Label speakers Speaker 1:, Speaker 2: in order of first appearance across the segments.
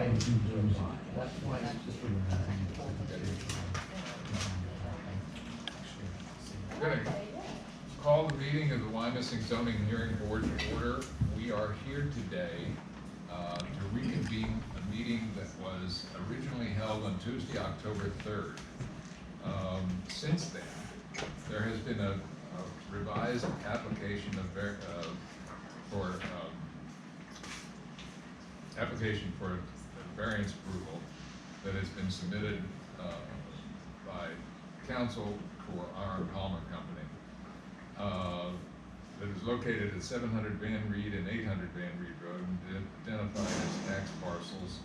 Speaker 1: and Y. That's why it's just a.
Speaker 2: We're going to call the meeting of the Wyomissing Zoning Hearing Board to order. We are here today to reconvene a meeting that was originally held on Tuesday, October 3rd. Since then, there has been a revised application for variance approval that has been submitted by council for R. Palmer Company. That is located at 700 Van Reed and 800 Van Reed Road and identified as tax parcels,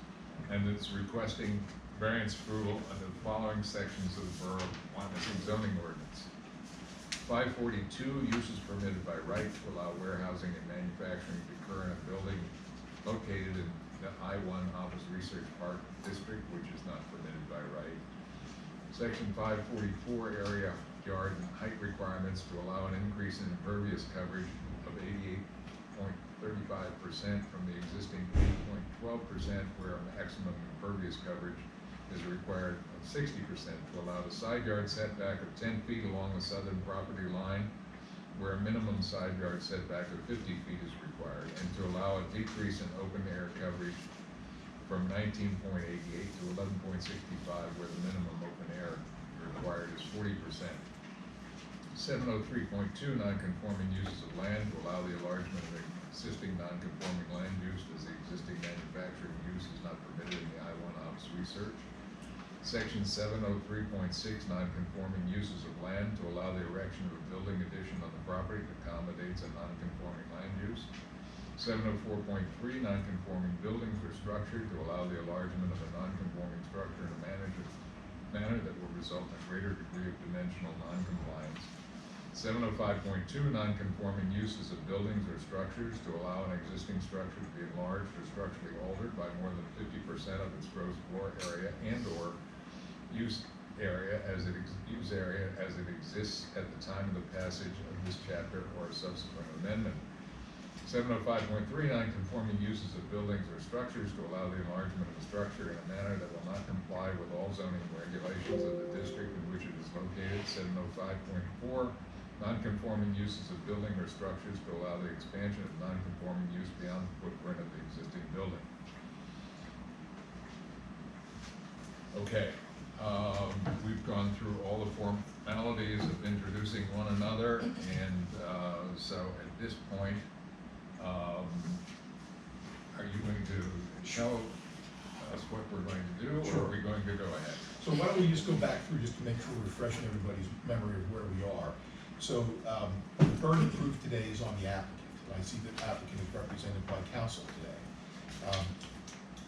Speaker 2: and it's requesting variance approval under the following sections of the Borough of Wyomissing zoning ordinance. 542, uses permitted by right to allow warehousing and manufacturing to occur in a building located in the I-1 Office Research Park District, which is not permitted by right. Section 544, area, yard, and height requirements to allow an increase in impervious coverage of 88.35% from the existing 8.12%, where a maximum impervious coverage is required of 60%, to allow the side yard setback of 10 feet along the southern property line, where a minimum side yard setback of 50 feet is required, and to allow a decrease in open air coverage from 19.88 to 11.65, where the minimum open air required is 40%. 703.2, non-conforming uses of land to allow the enlargement of existing non-conforming land use as the existing manufacturing use is not permitted in the I-1 Office Research. Section 703.6, non-conforming uses of land to allow the erection of a building addition on the property that accommodates a non-conforming land use. 704.3, non-conforming buildings or structure to allow the enlargement of a non-conforming structure in a manner that will result in a greater degree of dimensional non-compliance. 705.2, non-conforming uses of buildings or structures to allow an existing structure to be enlarged or structurally altered by more than 50% of its gross floor area and/or use area as it exists at the time of the passage of this chapter or a subsequent amendment. 705.3, non-conforming uses of buildings or structures to allow the enlargement of a structure in a manner that will not comply with all zoning regulations of the district in which it is located. 705.4, non-conforming uses of building or structures to allow the expansion of non-conforming use beyond the footprint of the existing building. Okay, we've gone through all the formalities of introducing one another, and so at this point, are you going to show us what we're going to do, or are we going to go ahead?
Speaker 3: So why don't we just go back through just to make sure we're refreshing everybody's memory of where we are. So the burden of proof today is on the applicant. I see that applicant is represented by counsel today.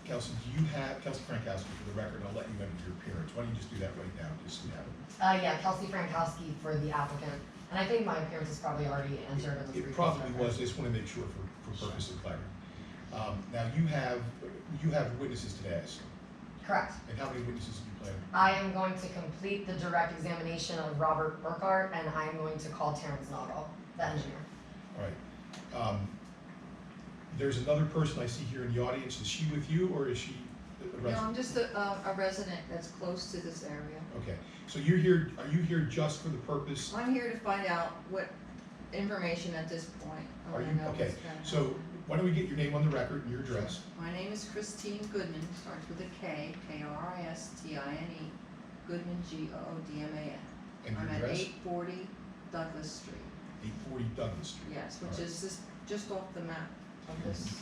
Speaker 3: Kelsey, do you have, Kelsey Frankowski for the record, I'll let you enter your appearance. Why don't you just do that right now, just so you have it.
Speaker 4: Yeah, Kelsey Frankowski for the applicant. And I think my appearance is probably already entered in the
Speaker 3: It probably was, I just want to make sure for purpose of clarity. Now you have witnesses today, I assume.
Speaker 4: Correct.
Speaker 3: And how many witnesses do you plan?
Speaker 4: I am going to complete the direct examination of Robert Burkhart, and I am going to call Terrence Noggle, the engineer.
Speaker 3: All right. There's another person I see here in the audience. Is she with you, or is she a resident?
Speaker 5: No, I'm just a resident that's close to this area.
Speaker 3: Okay. So you're here, are you here just for the purpose?
Speaker 5: I'm here to find out what information at this point. I
Speaker 3: Are
Speaker 5: wanna
Speaker 3: you,
Speaker 5: know
Speaker 3: okay.
Speaker 5: what's going on.
Speaker 3: So why don't we get your name on the record and your address?
Speaker 5: My name is Christine Goodman, starts with a K, K-R-I-S-T-I-N-E, Goodman, G-O-O-D-M-A-N.
Speaker 3: And
Speaker 5: I'm
Speaker 3: your
Speaker 5: at
Speaker 3: address?
Speaker 5: 840 Douglas Street.
Speaker 3: 840 Douglas Street.
Speaker 5: Yes,
Speaker 3: All
Speaker 5: which
Speaker 3: right.
Speaker 5: is just off the map of this,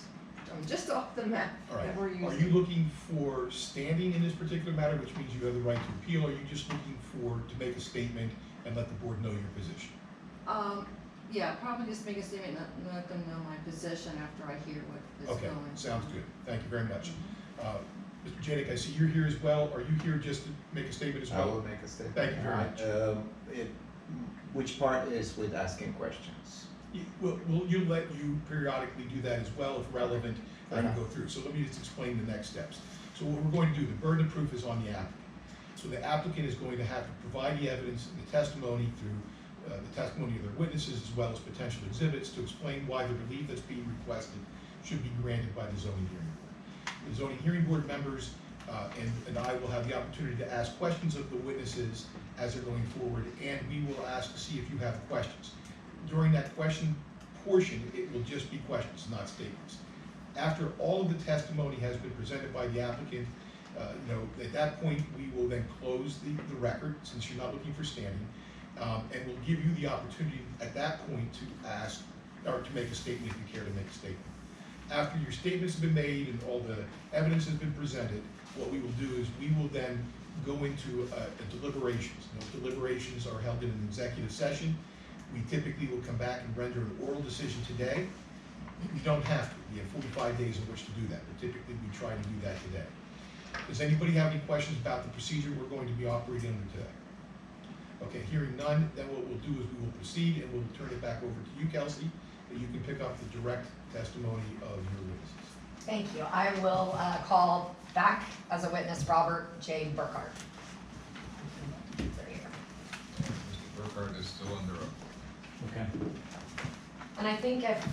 Speaker 5: just off the map
Speaker 3: All right.
Speaker 5: that we're using.
Speaker 3: Are you looking for standing in this particular matter, which means you have the right to appeal, or are you just looking to make a statement and let the board know your position?
Speaker 5: Yeah, probably just make a statement, let them know my position after I hear what is
Speaker 3: Okay,
Speaker 5: going on.
Speaker 3: sounds good. Thank you very much. Mr. Janik, I see you're here as well. Are you here just to make a statement as well?
Speaker 6: I will make a statement.
Speaker 3: Thank you very much.
Speaker 6: Which part is with asking questions?
Speaker 3: We'll let you periodically do that as well if relevant as you go through. So let me just explain the next steps. So what we're going to do, the burden of proof is on the applicant. So the applicant is going to have to provide the evidence and the testimony through the testimony of their witnesses as well as potential exhibits to explain why the relief that's being requested should be granted by the zoning hearing board. The zoning hearing board members and I will have the opportunity to ask questions of the witnesses as they're going forward, and we will ask to see if you have questions. During that question portion, it will just be questions, not statements. After all of the testimony has been presented by the applicant, at that point, we will then close the record, since you're not looking for standing, and we'll give you the opportunity at that point to ask, or to make a statement if you care to make a statement. After your statements have been made and all the evidence has been presented, what we will do is we will then go into a deliberations. Deliberations are held in an executive session. We typically will come back and render an oral decision today. We don't have to. We have 45 days in which to do that, but typically we try to do that today. Does anybody have any questions about the procedure we're going to be operating under today? Okay, hearing none, then what we'll do is we will proceed and we'll turn it back over to you, Kelsey, that you can pick up the direct testimony of your witnesses.
Speaker 4: Thank you. I will call back as a witness Robert J. Burkhart. Right here.
Speaker 2: Mr. Burkhardt is still under oath.
Speaker 1: Okay.
Speaker 4: And I think if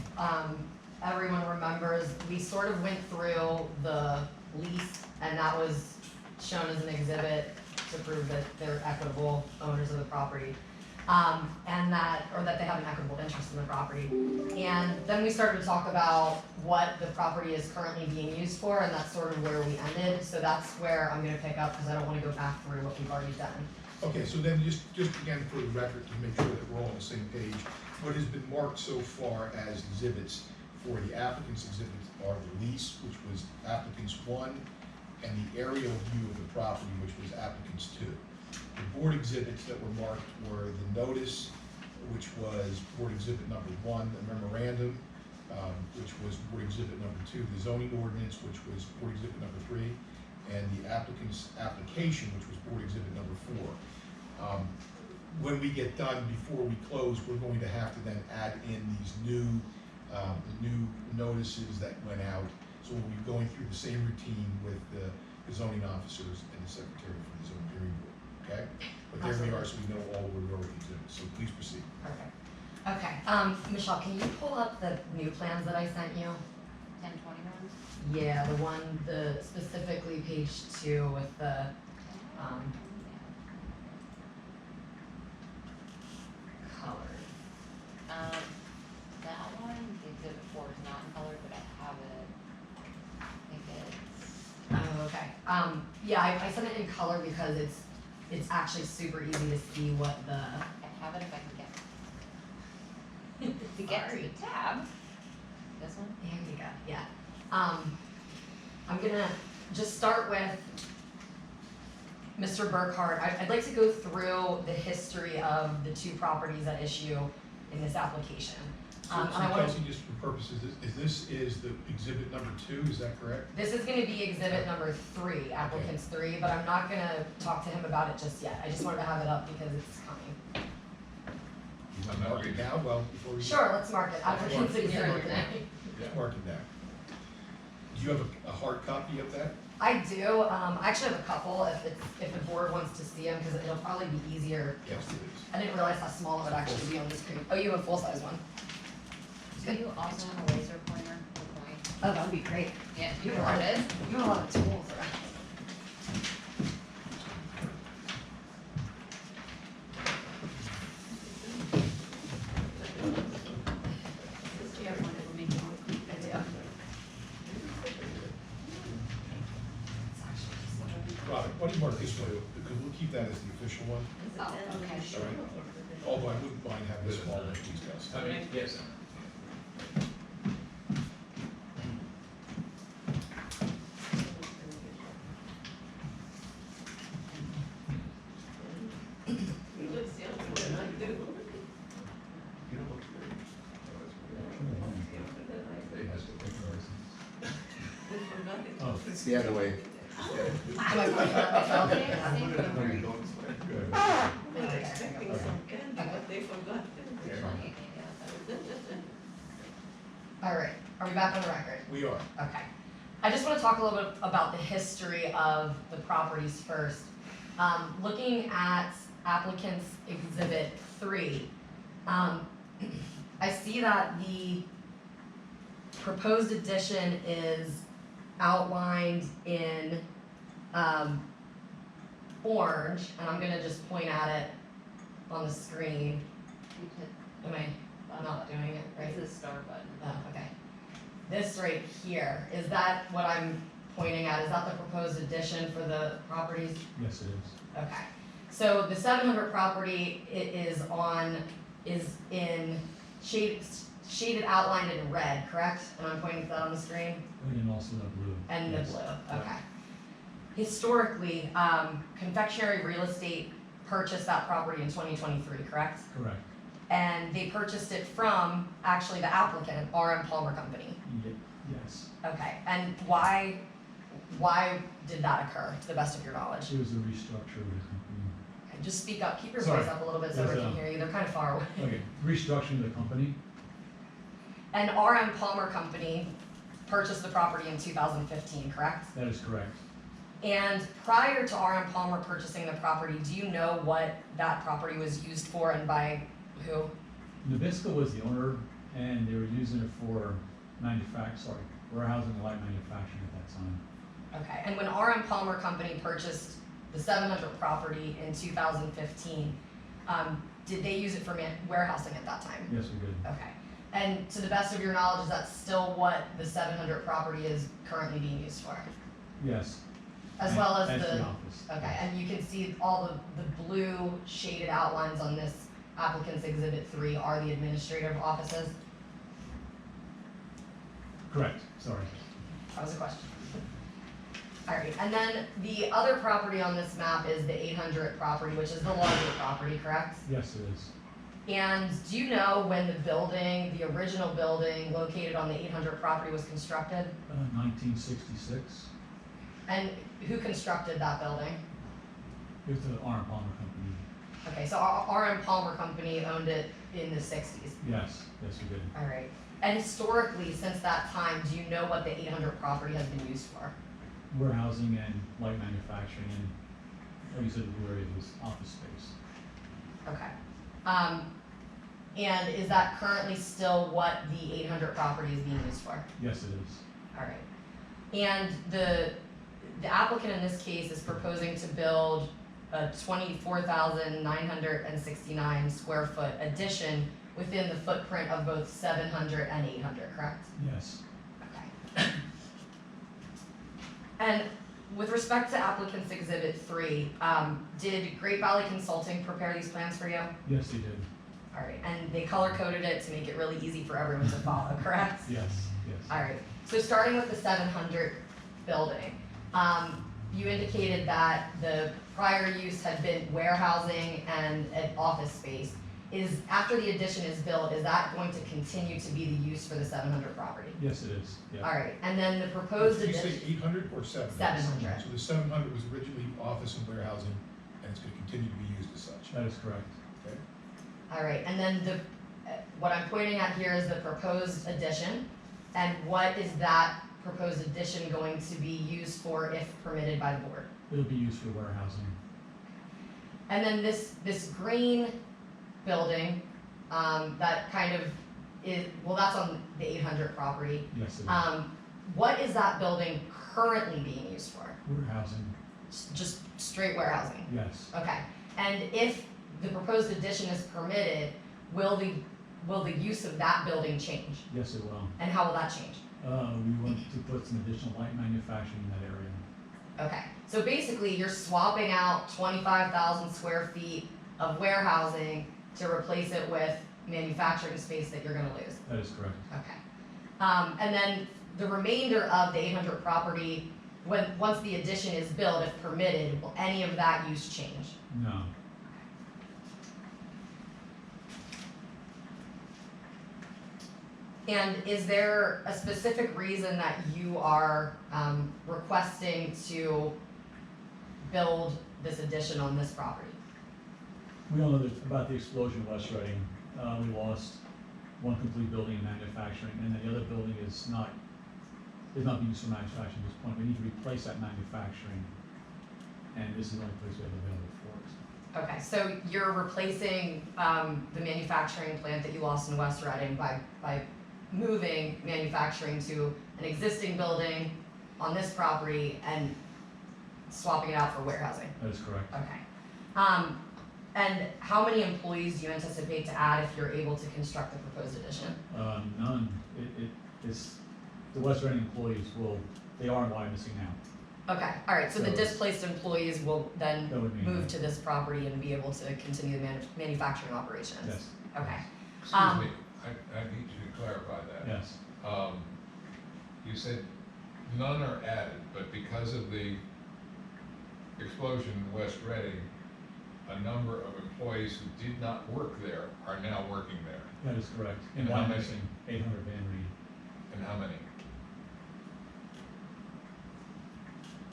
Speaker 4: everyone remembers, we sort of went through the lease, and that was shown as an exhibit to prove that they're equitable owners of the property, or that they have an equitable interest in the property. And then we started to talk about what the property is currently being used for, and that's sort of where we ended. So that's where I'm gonna pick up, because I don't wanna go back through what we've already done.
Speaker 3: Okay, so then just again for the record, to make sure that we're all on the same page, what has been marked so far as exhibits for the applicant's exhibits are the lease, which was applicant's 1, and the aerial view of the property, which was applicant's 2. The board exhibits that were marked were the notice, which was board exhibit number 1, the memorandum, which was board exhibit number 2, the zoning ordinance, which was board exhibit number 3, and the applicant's application, which was board exhibit number 4. When we get done, before we close, we're going to have to then add in these new notices that went out. So we'll be going through the same routine with the zoning officers and the secretary for the zoning hearing board, okay? But there we are, so we know all where we are with exhibits, so please proceed.
Speaker 4: Perfect. Okay, Michelle, can you pull up the new plans that I sent you?
Speaker 5: 1020 rounds?
Speaker 4: Yeah, the specifically page 2 with the, colors.
Speaker 7: That one, the exhibit 4 is not in color, but I have it, I think it's,
Speaker 4: Oh, okay. Yeah, I sent it in color because it's actually super easy to see what the,
Speaker 7: I have it if I can get. To get to the tab, this one?
Speaker 4: there you go, yeah. I'm gonna just start with Mr. Burkhart. I'd like to go through the history of the 2 properties at issue in this application.
Speaker 3: So
Speaker 4: And I wanna,
Speaker 3: Kelsey, just for purposes, this is the exhibit number 2, is that correct?
Speaker 4: this is gonna be exhibit number 3, applicant's 3, but I'm not gonna talk to him about it just yet. I just wanted to have it up because it's coming.
Speaker 3: You want to mark it now, well, before we.
Speaker 4: Sure, let's mark it, applicant's exhibit 3.
Speaker 3: Let's mark it now. Do you have a hard copy of that?
Speaker 4: I do, I actually have a couple if the board wants to see them, because it'll probably be easier.
Speaker 3: Yes, it is.
Speaker 4: I didn't realize how small it would actually be on the screen. Oh, you have a full-size one?
Speaker 7: Do you also have a laser pointer or point?
Speaker 4: Oh, that would be great.
Speaker 7: Yeah,
Speaker 4: You
Speaker 7: you
Speaker 4: have
Speaker 7: know
Speaker 4: a
Speaker 7: what
Speaker 4: lot
Speaker 7: it is?
Speaker 4: of, you have a lot of tools around. I do. It's actually just
Speaker 3: Robert, why don't you mark this way, because we'll keep that as the official one,
Speaker 7: Oh, okay.
Speaker 3: all right? Although I wouldn't mind having this small like these guys.
Speaker 2: Yes.
Speaker 6: It's the other way.
Speaker 4: Am I pointing at myself? All right, are we back on the record?
Speaker 3: We are.
Speaker 4: Okay. I just want to talk a little bit about the history of the properties first. Looking at applicant's exhibit 3, I see that the proposed addition is outlined in, orange, and I'm gonna just point at it on the screen.
Speaker 5: You hit
Speaker 4: Am I not doing it right?
Speaker 5: It's the star button.
Speaker 4: Oh, okay. This right here, is that what I'm pointing at? Is that the proposed addition for the properties?
Speaker 1: Yes, it is.
Speaker 4: Okay. So the 700 property is in shaded outlined in red, correct? And I'm pointing to that on the screen?
Speaker 1: And also the blue.
Speaker 4: And the
Speaker 1: Yes.
Speaker 4: blue, okay. Historically, Confectionery Real Estate purchased that property in 2023, correct?
Speaker 1: Correct.
Speaker 4: And they purchased it from, actually, the applicant, RM Palmer Company.
Speaker 1: Yes.
Speaker 4: Okay, and why did that occur, to the best of your knowledge?
Speaker 1: It was a restructure of the company.
Speaker 4: Okay, just speak up, keep your
Speaker 1: Sorry.
Speaker 4: voice up a little bit so
Speaker 1: Yes,
Speaker 4: everyone can hear you, they're kind of far away.
Speaker 1: Okay, restructuring the company.
Speaker 4: And RM Palmer Company purchased the property in 2015, correct?
Speaker 1: That is correct.
Speaker 4: And prior to RM Palmer purchasing the property, do you know what that property was used for and by who?
Speaker 1: Nabisco was the owner, and they were using it for warehousing and light manufacturing at that time.
Speaker 4: Okay, and when RM Palmer Company purchased the 700 property in 2015, did they use it for warehousing at that time?
Speaker 1: Yes, we did.
Speaker 4: Okay, and to the best of your knowledge, is that still what the 700 property is currently being used for?
Speaker 1: Yes.
Speaker 4: As well as
Speaker 1: the
Speaker 4: the,
Speaker 1: office.
Speaker 4: okay, and you can see all the blue shaded outlines on this applicant's exhibit 3 are the administrative offices?
Speaker 1: Correct, sorry.
Speaker 4: That was a question. Alright, and then the other property on this map is the 800 property, which is the larger property, correct?
Speaker 1: Yes, it is.
Speaker 4: And do you know when the original building located on the 800 property was constructed?
Speaker 1: 1966.
Speaker 4: And who constructed that building?
Speaker 1: It was the Arm Palmer Company.
Speaker 4: Okay, so RM Palmer Company owned it in the 60s.
Speaker 1: Yes, yes, we did.
Speaker 4: Alright. And historically, since that time, do you know what the 800 property has been used for?
Speaker 1: Warehousing and light manufacturing, and like you said, the blue area was office space.
Speaker 4: Okay. And is that currently still what the 800 property is being used for?
Speaker 1: Yes, it is.
Speaker 4: Alright. And the applicant in this case is proposing to build a 24,969 square foot addition within the footprint of both 700 and 800, correct?
Speaker 1: Yes.
Speaker 4: Okay. And with respect to applicant's exhibit 3, did Great Valley Consulting prepare these plans for you?
Speaker 1: Yes, they did.
Speaker 4: Alright, and they color coded it to make it really easy for everyone to follow, correct?
Speaker 1: Yes, yes.
Speaker 4: Alright, so starting with the 700 building, you indicated that the prior use had been warehousing and an office space. After the addition is built, is that going to continue to be the use for the 700 property?
Speaker 1: Yes, it is. Yeah.
Speaker 4: Alright, and then the proposed
Speaker 3: Did you
Speaker 4: addition.
Speaker 3: say 800 or 700?
Speaker 4: 700.
Speaker 3: So the 700 was originally office and warehousing, and it's going to continue to be used as such.
Speaker 1: That is correct.
Speaker 3: Okay.
Speaker 4: Alright, and then what I'm pointing at here is the proposed addition, and what is that proposed addition going to be used for if permitted by the board?
Speaker 1: It'll be used for warehousing.
Speaker 4: And then this green building, that kind of that's on the 800 property.
Speaker 1: Yes, it is.
Speaker 4: What is that building currently being used for?
Speaker 1: Warehousing.
Speaker 4: Just straight warehousing?
Speaker 1: Yes.
Speaker 4: Okay, and if the proposed addition is permitted, will the use of that building change?
Speaker 1: Yes, it will.
Speaker 4: And how will that change?
Speaker 1: We want to put some additional light manufacturing in that area.
Speaker 4: Okay, so basically you're swapping out 25,000 square feet of warehousing to replace it with manufacturing space that you're gonna lose.
Speaker 1: That is correct.
Speaker 4: Okay. And then the remainder of the 800 property, once the addition is built, if permitted, will any of that use change?
Speaker 1: No.
Speaker 4: And is there a specific reason that you are requesting to build this addition on this property?
Speaker 1: We all know about the explosion in West Reading. We lost one complete building in manufacturing, and then the other building is not being used for manufacturing at this point. We need to replace that manufacturing, and this is the only place we have available for it.
Speaker 4: Okay, so you're replacing the manufacturing plant that you lost in West Reading by moving manufacturing to an existing building on this property and swapping it out for warehousing?
Speaker 1: That is correct.
Speaker 4: Okay. And how many employees do you anticipate to add if you're able to construct the proposed addition?
Speaker 1: None, it's, the West Reading employees they are in Wyomissing now.
Speaker 4: Okay, alright, so the
Speaker 1: So-
Speaker 4: displaced employees will then
Speaker 1: That would mean-
Speaker 4: move to this property and be able to continue the manufacturing operations?
Speaker 1: Yes,
Speaker 4: Okay,
Speaker 2: Excuse me, I need you to clarify that.
Speaker 1: yes,
Speaker 2: You said none are added, but because of the explosion in West Reading, a number of employees who did not work there are now working there.
Speaker 1: that is correct. In
Speaker 2: And how many?
Speaker 1: Wyomissing, 800 Van Reed.
Speaker 2: And how many?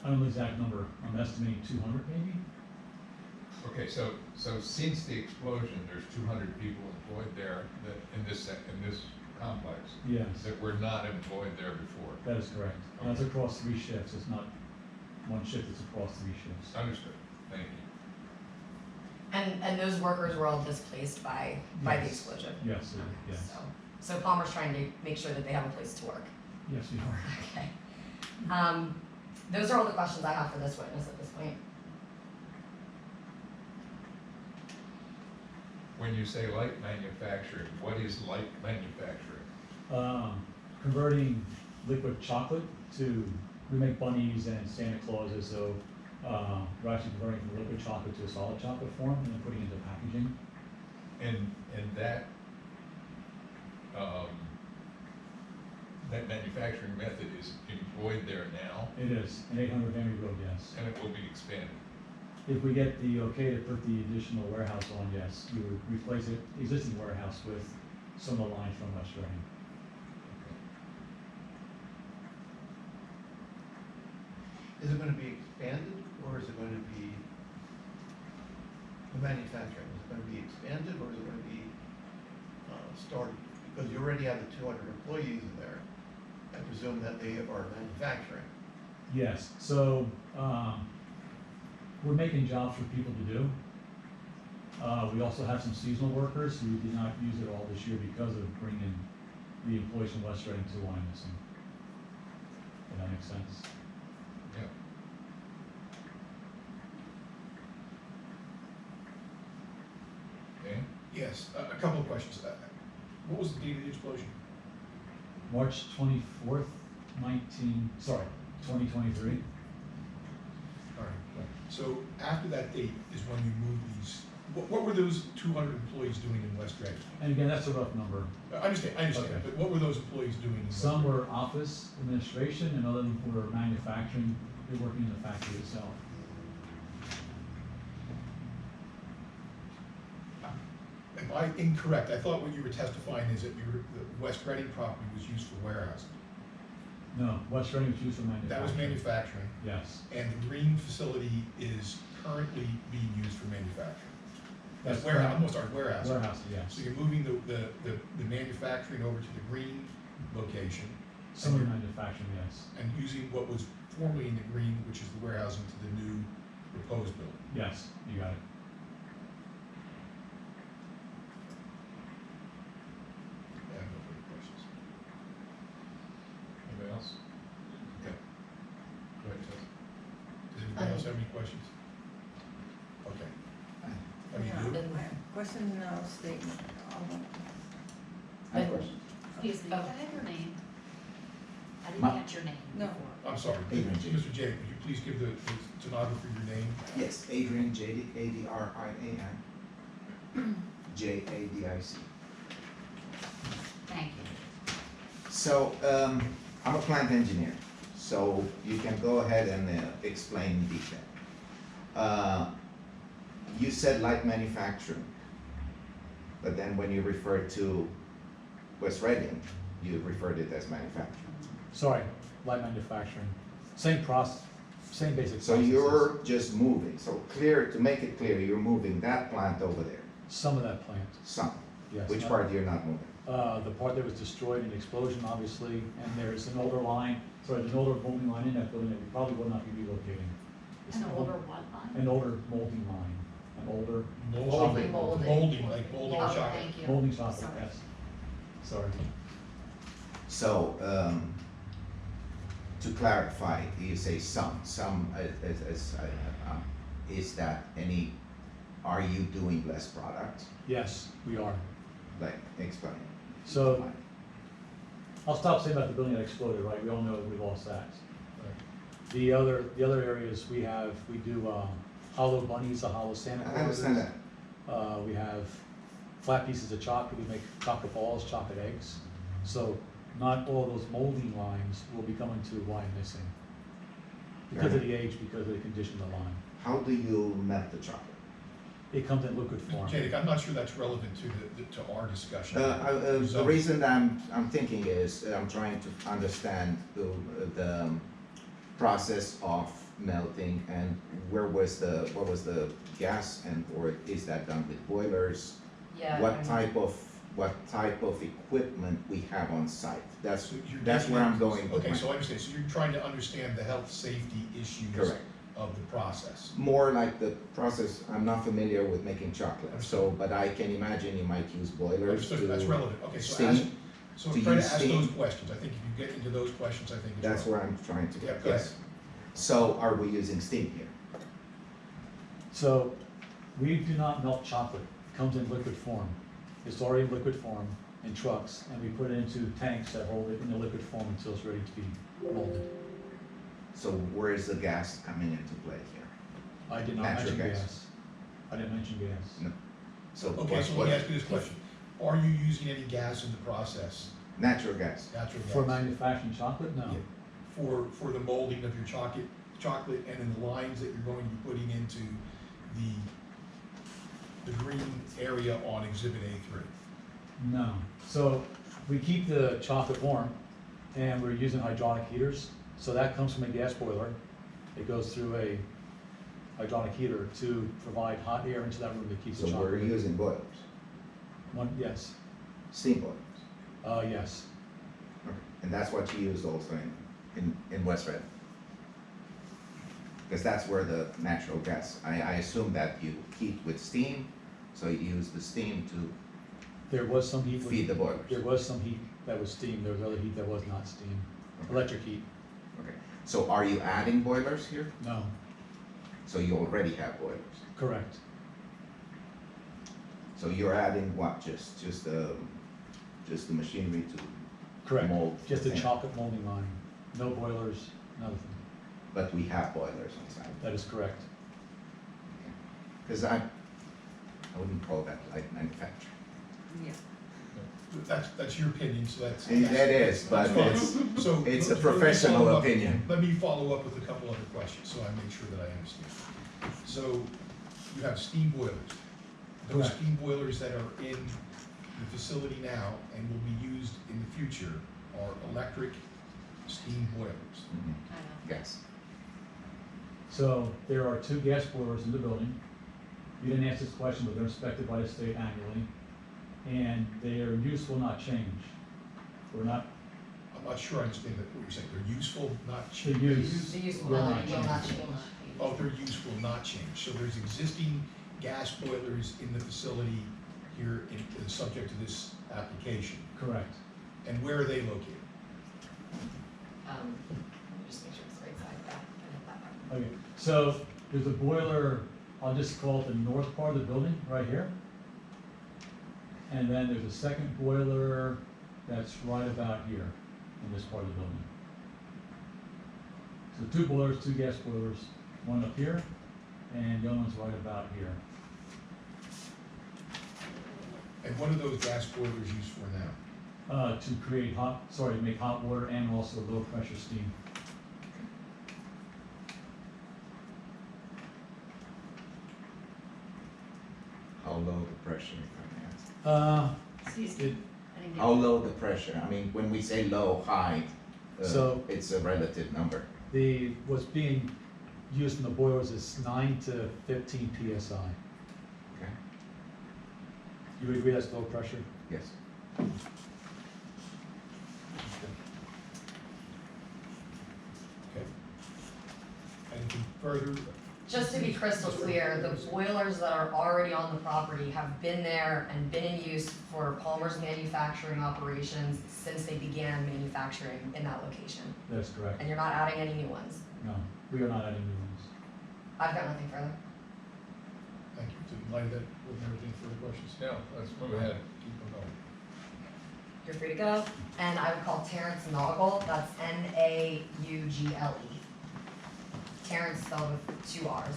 Speaker 1: I don't know the exact number, I'm estimating 200 maybe?
Speaker 2: Okay, so since the explosion, there's 200 people employed there that, in this complex,
Speaker 1: Yes,
Speaker 2: that were not employed there before.
Speaker 1: that is correct. And that's across 3 shifts, it's not one shift, it's across 3 shifts.
Speaker 2: Understood, thank you.
Speaker 4: and those workers were all displaced by the
Speaker 1: Yes.
Speaker 4: explosion?
Speaker 1: Yes,
Speaker 4: Okay,
Speaker 1: yes,
Speaker 4: So Palmer's trying to make sure that they have a place to work.
Speaker 1: yes, we are.
Speaker 4: Okay. Those are all the questions I have for this witness at this point.
Speaker 2: When you say light manufacturing, what is light manufacturing?
Speaker 1: Converting liquid chocolate we make bunnies and Santa Clauses, so we're actually converting from liquid chocolate to a solid chocolate form and then putting it into packaging.
Speaker 2: And that, that manufacturing method is employed there now,
Speaker 1: It is, in 800 Van Reed Road, yes.
Speaker 2: and it will be expanded.
Speaker 1: If we get the okay to put the additional warehouse on, yes, we would replace the existing warehouse with some of the lines from West Reading.
Speaker 8: Is it gonna be expanded, or is it going to be the manufacturing? Is it gonna be expanded, or is it gonna be started? Because you already have the 200 employees in there. I presume that they are manufacturing.
Speaker 1: Yes, so, we're making jobs for people to do. We also have some seasonal workers who did not use it all this year because of bringing the employees from West Reading to Wyomissing. If that makes sense.
Speaker 2: Yeah. Dan?
Speaker 3: Yes, a couple of questions. What was the date of the explosion?
Speaker 1: March 24th, 2023.
Speaker 3: All right. So after that date is when you moved these, what were those 200 employees doing in West Reading?
Speaker 1: And again, that's a rough number.
Speaker 3: I understand,
Speaker 1: Okay.
Speaker 3: but what were those employees doing in West
Speaker 1: Some
Speaker 3: Reading?
Speaker 1: were office administration and others were manufacturing, they're working in the factory itself.
Speaker 3: Am I incorrect? I thought what you were testifying is that the West Reading property was used for warehousing.
Speaker 1: No, West Reading was used for manufacturing.
Speaker 3: That was manufacturing,
Speaker 1: Yes.
Speaker 3: and the green facility is currently being used for manufacturing.
Speaker 1: That's
Speaker 3: Warehouse,
Speaker 1: correct.
Speaker 3: I'm gonna start warehousing.
Speaker 1: Warehouse, yes.
Speaker 3: So you're moving the manufacturing over to the green location
Speaker 1: Some of the manufacturing, yes.
Speaker 3: and using what was formerly in the green, which is the warehousing, to the new proposed building.
Speaker 1: Yes, you got it.
Speaker 3: I have no further questions.
Speaker 2: Anybody else? Okay. Go ahead, Chelsea.
Speaker 3: Does anybody else have any questions? Okay. I mean, you?
Speaker 5: Question, statement.
Speaker 6: I have a question.
Speaker 7: Excuse me,
Speaker 4: Oh.
Speaker 7: can I have your name? I didn't
Speaker 6: Ma-
Speaker 7: catch your name
Speaker 5: No.
Speaker 7: before.
Speaker 3: I'm sorry,
Speaker 6: Adrian J.
Speaker 3: Mr. J, could you please give the stenographer your name?
Speaker 6: Yes, Adrian Jadic, ADRIAN, JADIC.
Speaker 7: Thank you.
Speaker 6: So, I'm a plant engineer, so you can go ahead and explain in detail. You said light manufacturing, but then when you referred to West Reading, you referred it as manufacturing.
Speaker 1: Sorry, light manufacturing. Same process, same basic
Speaker 6: So
Speaker 1: processes.
Speaker 6: you're just moving, so clear, to make it clear, you're moving that plant over there,
Speaker 1: Some of that plant,
Speaker 6: some.
Speaker 1: yes.
Speaker 6: Which part you're not moving?
Speaker 1: The part that was destroyed in the explosion, obviously, and there's an older line, sorry, there's an older molding line in that building that we probably will not be relocating. It's
Speaker 7: An
Speaker 1: an
Speaker 7: older what line?
Speaker 1: An older molding line, an older
Speaker 3: Molding,
Speaker 4: Molding.
Speaker 3: molding, like molding
Speaker 7: Oh,
Speaker 3: chocolate.
Speaker 7: thank you.
Speaker 1: molding chocolate,
Speaker 7: Sorry.
Speaker 1: yes. Sorry.
Speaker 6: So, to clarify, you say some, is that any, are you doing less product?
Speaker 1: Yes, we are.
Speaker 6: Like, explain.
Speaker 1: So, I'll stop saying about the building that exploded, right? We all know we lost that. The other areas we do hollow bunnies, the hollow Santa Clauses.
Speaker 6: I understand that.
Speaker 1: We have flat pieces of chocolate, we make chocolate balls, chocolate eggs. So not all those molding lines will be coming to Wyomissing. Because of the age, because of the condition of the line.
Speaker 6: How do you melt the chocolate?
Speaker 1: It comes in liquid form.
Speaker 3: Janik, I'm not sure that's relevant to our discussion.
Speaker 6: The reason that I'm thinking is, I'm trying to understand the process of melting and what was the gas, and or is that done with boilers?
Speaker 4: Yeah.
Speaker 6: What type of equipment we have on site? That's
Speaker 3: You're
Speaker 6: where
Speaker 3: getting
Speaker 6: I'm
Speaker 3: at-
Speaker 6: going with
Speaker 3: Okay,
Speaker 6: my-
Speaker 3: so I understand, so you're trying to understand the health, safety issues
Speaker 6: Correct.
Speaker 3: of the process.
Speaker 6: More like the process, I'm not familiar with making chocolate, so, but I can imagine you might use boilers
Speaker 3: Understood, that's
Speaker 6: to
Speaker 3: relevant, okay, so
Speaker 6: steam.
Speaker 3: so
Speaker 6: to
Speaker 3: try to
Speaker 6: use
Speaker 3: ask
Speaker 6: steam.
Speaker 3: those questions, I think if you get into those questions, I think it's
Speaker 6: That's
Speaker 3: relevant.
Speaker 6: where I'm trying to
Speaker 3: Yeah,
Speaker 6: get,
Speaker 3: go
Speaker 6: yes. So are we using steam here?
Speaker 1: So we do not melt chocolate. It comes in liquid form. It's already in liquid form in trucks, and we put it into tanks that hold it in the liquid form until it's ready to be molded.
Speaker 6: So where is the gas coming into play here?
Speaker 1: I did not
Speaker 6: Natural
Speaker 1: mention
Speaker 6: gas.
Speaker 1: gas. I didn't mention gas.
Speaker 6: No. So
Speaker 3: Okay, so let me ask you this question, are you using any gas in the process,
Speaker 6: Natural gas.
Speaker 3: natural gas?
Speaker 1: For manufacturing chocolate, no.
Speaker 3: Yeah. For the molding of your chocolate and in the lines that you're going to be putting into the green area on exhibit A3?
Speaker 1: No. So we keep the chocolate warm, and we're using hydraulic heaters. So that comes from a gas boiler. It goes through a hydraulic heater to provide hot air into that room that keeps the
Speaker 6: So
Speaker 1: chocolate.
Speaker 6: we're using boilers,
Speaker 1: Yes.
Speaker 6: steam boilers.
Speaker 1: Yes.
Speaker 6: Okay. And that's what you use also in West Red? Because that's where the natural gas, I assume that you heat with steam, so you use the steam to
Speaker 1: There was some heat.
Speaker 6: feed the boilers.
Speaker 1: There was some heat that was steam. There was other heat that was not steam.
Speaker 6: Okay.
Speaker 1: Electric heat,
Speaker 6: Okay, so are you adding boilers here?
Speaker 1: no.
Speaker 6: So you already have boilers?
Speaker 1: Correct.
Speaker 6: So you're adding what, just the machinery to
Speaker 1: Correct.
Speaker 6: mold?
Speaker 1: Just
Speaker 6: the
Speaker 1: a
Speaker 6: thing?
Speaker 1: chocolate molding line. No boilers, nothing.
Speaker 6: But we have boilers on site?
Speaker 1: That is correct.
Speaker 6: Because I wouldn't call that light manufacturing.
Speaker 5: Yeah.
Speaker 3: That's your opinion, so that's.
Speaker 6: And that is, but
Speaker 3: that's fine.
Speaker 6: it's,
Speaker 3: So
Speaker 6: it's a
Speaker 3: let me
Speaker 6: professional
Speaker 3: follow up-
Speaker 6: opinion.
Speaker 3: Let me follow up with a couple other questions, so I make sure that I understand. So you have steam boilers. Those
Speaker 1: Correct.
Speaker 3: steam boilers that are in the facility now and will be used in the future are electric steam boilers.
Speaker 6: Mhm. Yes.
Speaker 1: So there are 2 gas boilers in the building. You didn't ask this question, but they're inspected by the state annually. And their use will not change. We're not,
Speaker 3: I'm not sure I understand what you're saying. They're useful, not
Speaker 1: the
Speaker 3: change.
Speaker 1: use
Speaker 4: The use will
Speaker 1: will
Speaker 4: not,
Speaker 1: not
Speaker 4: will not
Speaker 1: change.
Speaker 4: change.
Speaker 3: Oh, their use will not change. So there's existing gas boilers in the facility here subject to this application.
Speaker 1: Correct.
Speaker 3: And where are they located?
Speaker 4: Let me just make sure it's the right side back. I hit that button.
Speaker 1: Okay, so there's a boiler, I'll just call it the north part of the building, right here. And then there's a second boiler that's right about here, in this part of the building. So 2 boilers, 2 gas boilers, one up here, and the other one's right about here.
Speaker 3: And what are those gas boilers used for now?
Speaker 1: To create to make hot water and also low pressure steam.
Speaker 6: How low the pressure, if I may ask?
Speaker 5: Excuse
Speaker 1: It,
Speaker 5: me. I didn't get
Speaker 6: How low the pressure? I mean, when we say low, high,
Speaker 1: So-
Speaker 6: it's a relative number.
Speaker 1: what's being used in the boilers is 9 to 15 PSI.
Speaker 6: Okay?
Speaker 1: You would agree that's low pressure?
Speaker 6: Yes.
Speaker 3: Okay. Anything further?
Speaker 4: Just to be crystal clear, the boilers that are already on the property have been there and been in use for Palmer's manufacturing operations since they began manufacturing in that location.
Speaker 1: That's correct.
Speaker 4: And you're not adding any new ones.
Speaker 1: No, we are not adding new ones.
Speaker 4: I've got nothing further.
Speaker 3: Thank you. So in light of that, with everything, further questions?
Speaker 2: Yeah, let's move ahead.
Speaker 3: Keep on going.
Speaker 4: You're free to go. And I would call Terrence Naugle, that's Naugle. Terrence spelled with 2 R's.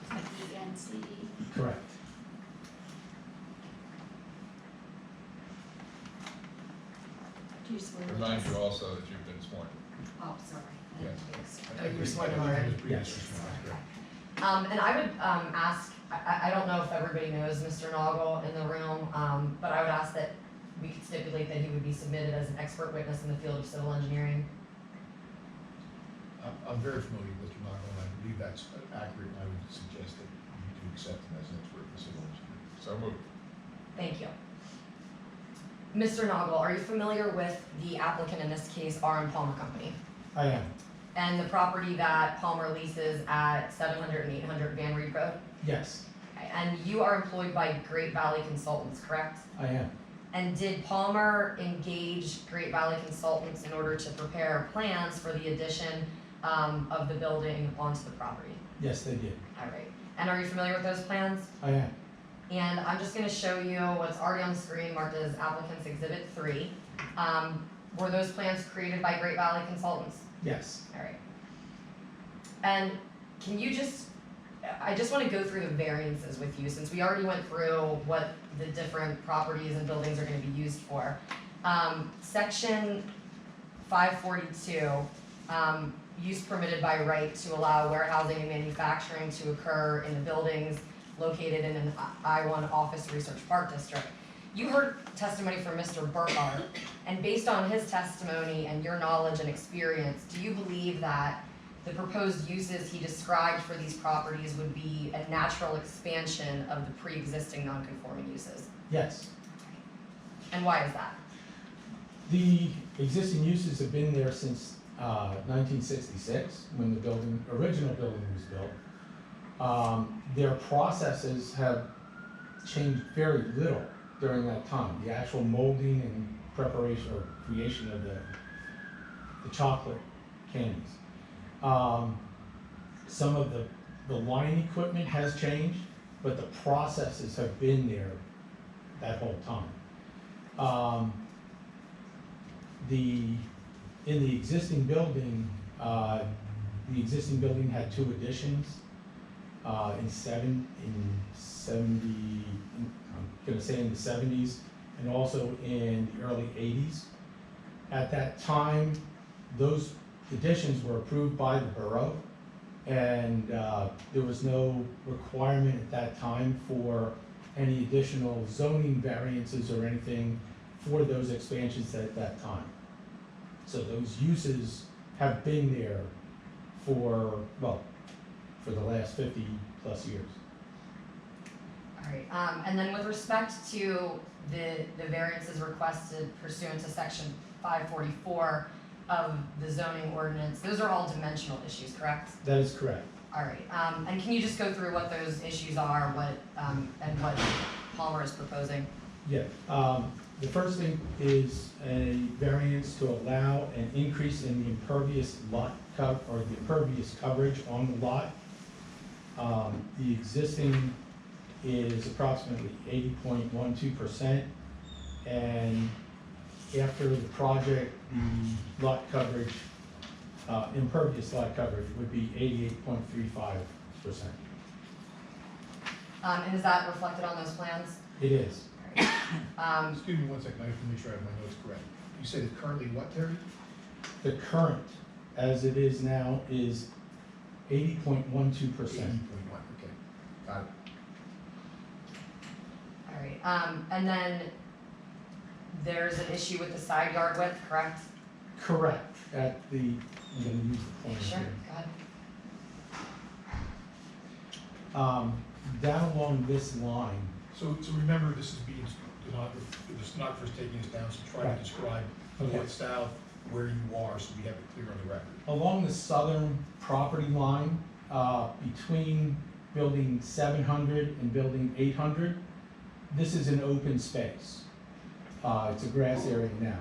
Speaker 7: Like ENC.
Speaker 1: Correct.
Speaker 7: Do you swear? to
Speaker 2: Remind you
Speaker 7: this?
Speaker 2: also that you've been sworn.
Speaker 7: Oh, sorry. I didn't
Speaker 2: Yes.
Speaker 7: think
Speaker 4: Oh, you were
Speaker 3: I
Speaker 4: sworn in
Speaker 3: think
Speaker 4: already?
Speaker 3: it was previously
Speaker 1: Yes.
Speaker 3: sworn, correct.
Speaker 4: And I would ask, I don't know if everybody knows Mr. Naugle in the room, but I would ask that we could stipulate that he would be submitted as an expert witness in the field of civil engineering.
Speaker 3: I'm very familiar with Mr. Nagel, and I believe that's accurate, and I would suggest that you do accept him as an expert in civil engineering.
Speaker 2: So moved.
Speaker 4: Thank you. Mr. Naugle, are you familiar with the applicant in this case, R.M. Palmer Company?
Speaker 9: I am,
Speaker 4: And the property that Palmer leases at 700 and 800 Van Reed Road?
Speaker 9: yes,
Speaker 4: Okay, and you are employed by Great Valley Consultants, correct?
Speaker 9: I am,
Speaker 4: And did Palmer engage Great Valley Consultants in order to prepare plans for the addition of the building onto the property?
Speaker 9: yes, they did,
Speaker 4: All right. And are you familiar with those plans?
Speaker 9: I am,
Speaker 4: And I'm just gonna show you what's already on the screen marked as applicant's exhibit 3. Were those plans created by Great Valley Consultants?
Speaker 9: yes,
Speaker 4: All right. And can you I just wanna go through the variances with you, since we already went through what the different properties and buildings are gonna be used for. Section 542, use permitted by right to allow warehousing and manufacturing to occur in the buildings located in an I-1 Office Research Park District. You heard testimony from Mr. Burkhardt, and based on his testimony and your knowledge and experience, do you believe that the proposed uses he described for these properties would be a natural expansion of the pre-existing non-conforming uses?
Speaker 9: yes.
Speaker 4: And why is that?
Speaker 9: The existing uses have been there since 1966, when the original building was built. Their processes have changed very little during that time. The actual molding and preparation or creation of the chocolate candies. Some of the line equipment has changed, but the processes have been there that whole time. In the existing building, had 2 additions, in the 70s, and also in the early 80s. At that time, those additions were approved by the borough, and there was no requirement at that time for any additional zoning variances or anything for those expansions at that time. So those uses have been there for the last 50 plus years.
Speaker 4: All right, and then with respect to the variances requested pursuant to section 544 of the zoning ordinance, those are all dimensional issues, correct?
Speaker 9: That is correct.
Speaker 4: All right, and can you just go through what those issues are, and what Palmer is proposing?
Speaker 9: Yeah, the first thing is a variance to allow an increase in the impervious the impervious coverage on the lot. The existing is approximately 80.12%, and after the project, the lot coverage, impervious lot coverage would be 88.35%.
Speaker 4: And is that reflected on those plans?
Speaker 9: It is.
Speaker 3: Excuse me one second, I have to make sure I have my notes correct. You said it's currently what, Terry?
Speaker 9: The current, as it is now, is 80.12%.
Speaker 3: 80.1, okay, got it.
Speaker 4: All right, and then there's an issue with the side yard width, correct?
Speaker 9: Correct. I'm gonna use the pointer
Speaker 4: Sure,
Speaker 9: here.
Speaker 4: go ahead.
Speaker 9: Down along this line,
Speaker 3: So remember, this is being, the stenographer's taking us down, so try to
Speaker 9: Right.
Speaker 3: describe
Speaker 9: Okay.
Speaker 3: north, south, where you are so we have it clear on the record.
Speaker 9: Along the southern property line, between building 700 and building 800, this is an open space. It's a grass area now.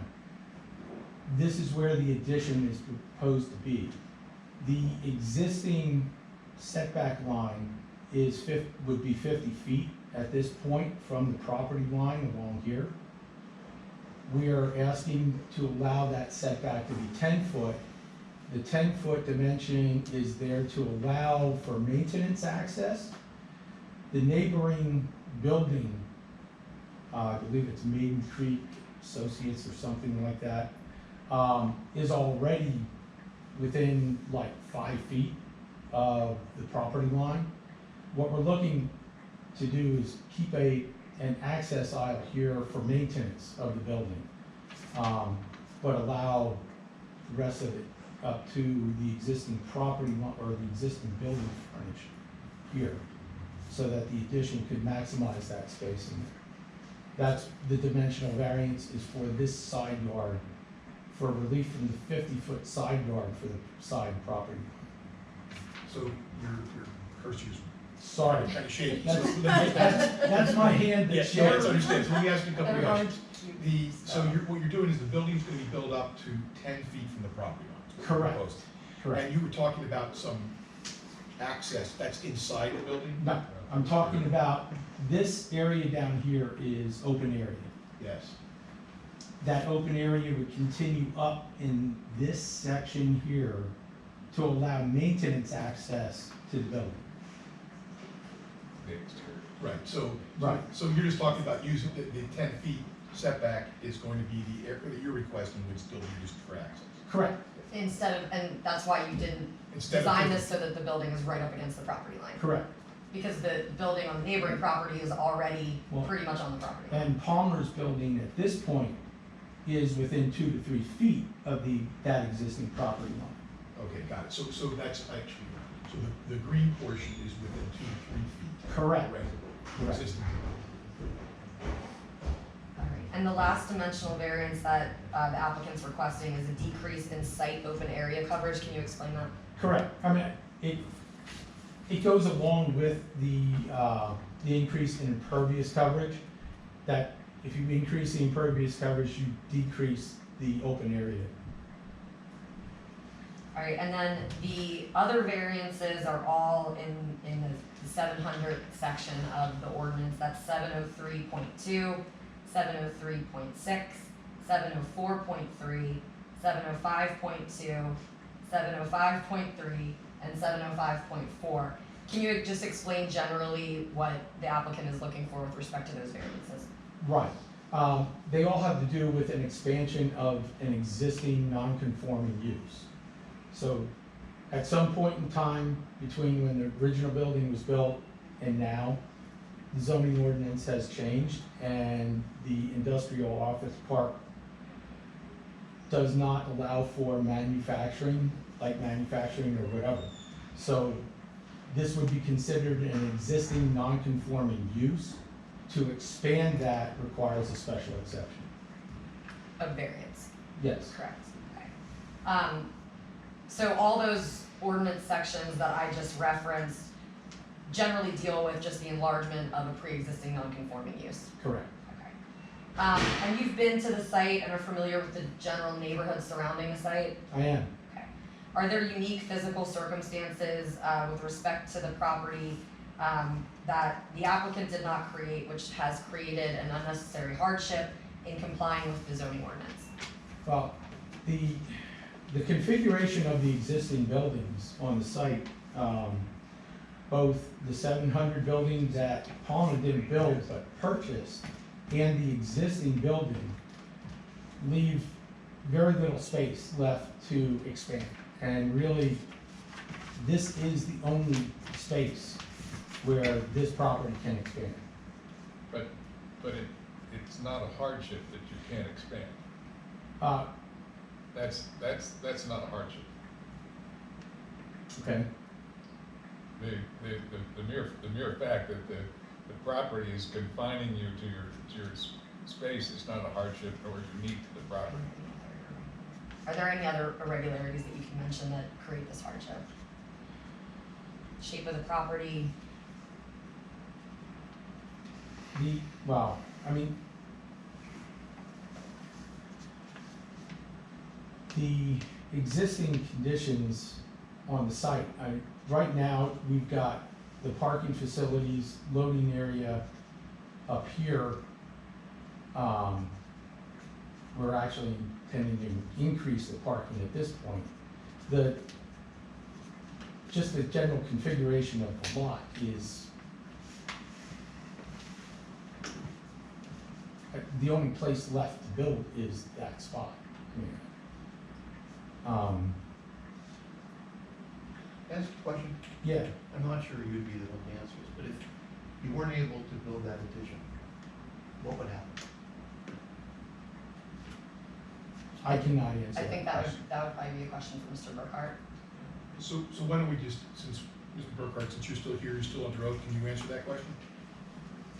Speaker 9: This is where the addition is proposed to be. The existing setback line would be 50 feet at this point from the property line along here. We are asking to allow that setback to be 10 foot. The 10-foot dimension is there to allow for maintenance access. The neighboring building, I believe it's Maiden Creek Associates or something like that, is already within like 5 feet of the property line. What we're looking to do is keep an access aisle here for maintenance of the building, but allow the rest of it up to the existing property or the existing building frontage here, so that the addition could maximize that space in there. That's the dimensional variance is for this side yard, for relief from the 50-foot side yard for the side property.
Speaker 3: So your cursor's
Speaker 9: Sorry.
Speaker 3: kind of shaky.
Speaker 9: That's my hand
Speaker 3: Yeah,
Speaker 9: that's
Speaker 3: no,
Speaker 9: shaking.
Speaker 3: that's understood. So let me ask you a couple of
Speaker 4: Everyone
Speaker 3: questions. So what you're doing is the building's gonna be built up to 10 feet from the property line. is what you're
Speaker 9: Correct.
Speaker 3: proposing.
Speaker 9: Correct.
Speaker 3: And you were talking about some access that's inside the building?
Speaker 9: No, I'm talking about this area down here is open area.
Speaker 3: Yes.
Speaker 9: That open area would continue up in this section here to allow maintenance access to the building.
Speaker 2: The exterior.
Speaker 3: Right, so.
Speaker 9: Right.
Speaker 3: So you're just talking about using the 10 feet setback is going to be the area that you're requesting would still be used for access.
Speaker 9: Correct.
Speaker 4: Instead of, and that's why you didn't
Speaker 3: Instead of
Speaker 4: design
Speaker 3: 50
Speaker 4: this so that the building is right up against the property line.
Speaker 9: Correct.
Speaker 4: Because the building on the neighboring property is already
Speaker 9: Well,
Speaker 4: pretty much on the property line.
Speaker 9: And Palmer's building at this point is within 2 to 3 feet of that existing property line.
Speaker 3: Okay, got it. So that's actually, so the green portion is within 2 to 3 feet.
Speaker 9: Correct.
Speaker 3: Right.
Speaker 9: Correct.
Speaker 3: Existing.
Speaker 4: Alright, and the last dimensional variance that the applicant's requesting is a decrease in site open area coverage. Can you explain that?
Speaker 9: Correct. I mean, it goes along with the increase in impervious coverage, that if you increase the impervious coverage, you decrease the open area.
Speaker 4: Alright, and then the other variances are all in the 700 section of the ordinance. That's 703.2, 703.6, 704.3, 705.2, 705.3, and 705.4. Can you just explain generally what the applicant is looking for with respect to those variances?
Speaker 9: Right. They all have to do with an expansion of an existing non-conforming use. So at some point in time between when the original building was built and now, the zoning ordinance has changed and the industrial office park does not allow for manufacturing, light manufacturing or whatever. So this would be considered an existing non-conforming use. To expand that requires a special exception.
Speaker 4: A variance,
Speaker 9: Yes.
Speaker 4: correct? Okay. So all those ordinance sections that I just referenced generally deal with just the enlargement of a pre-existing non-conforming use.
Speaker 9: Correct.
Speaker 4: Okay. And you've been to the site and are familiar with the general neighborhood surrounding the site?
Speaker 9: I am.
Speaker 4: Okay. Are there unique physical circumstances with respect to the property that the applicant did not create, which has created an unnecessary hardship in complying with the zoning ordinance?
Speaker 9: Well, the configuration of the existing buildings on the site, both the 700 building that Palmer didn't build but purchased, and the existing building leave very little space left to expand. And really, this is the only space where this property can expand.
Speaker 2: But it's not a hardship that you can't expand. That's not a hardship.
Speaker 9: Okay.
Speaker 2: The mere fact that the property is confining you to your space is not a hardship or unique to the property.
Speaker 4: Are there any other irregularities that you can mention that create this hardship? Shape of the property?
Speaker 9: Well, I mean, the existing conditions on the site, right now, we've got the parking facilities, loading area up here. We're actually intending to increase the parking at this point. Just the general configuration of the lot is, the only place left to build is that spot.
Speaker 8: Ask a question.
Speaker 9: Yeah,
Speaker 8: I'm not sure you'd be the one to answer this, but if you weren't able to build that addition, what would happen?
Speaker 9: I cannot answer
Speaker 4: I
Speaker 9: that
Speaker 4: think that
Speaker 9: question.
Speaker 4: would probably be a question for Mr. Burkhart.
Speaker 3: So why don't we just, since, Mr. Burkhart, since you're still here, you're still under oath, can you answer that question?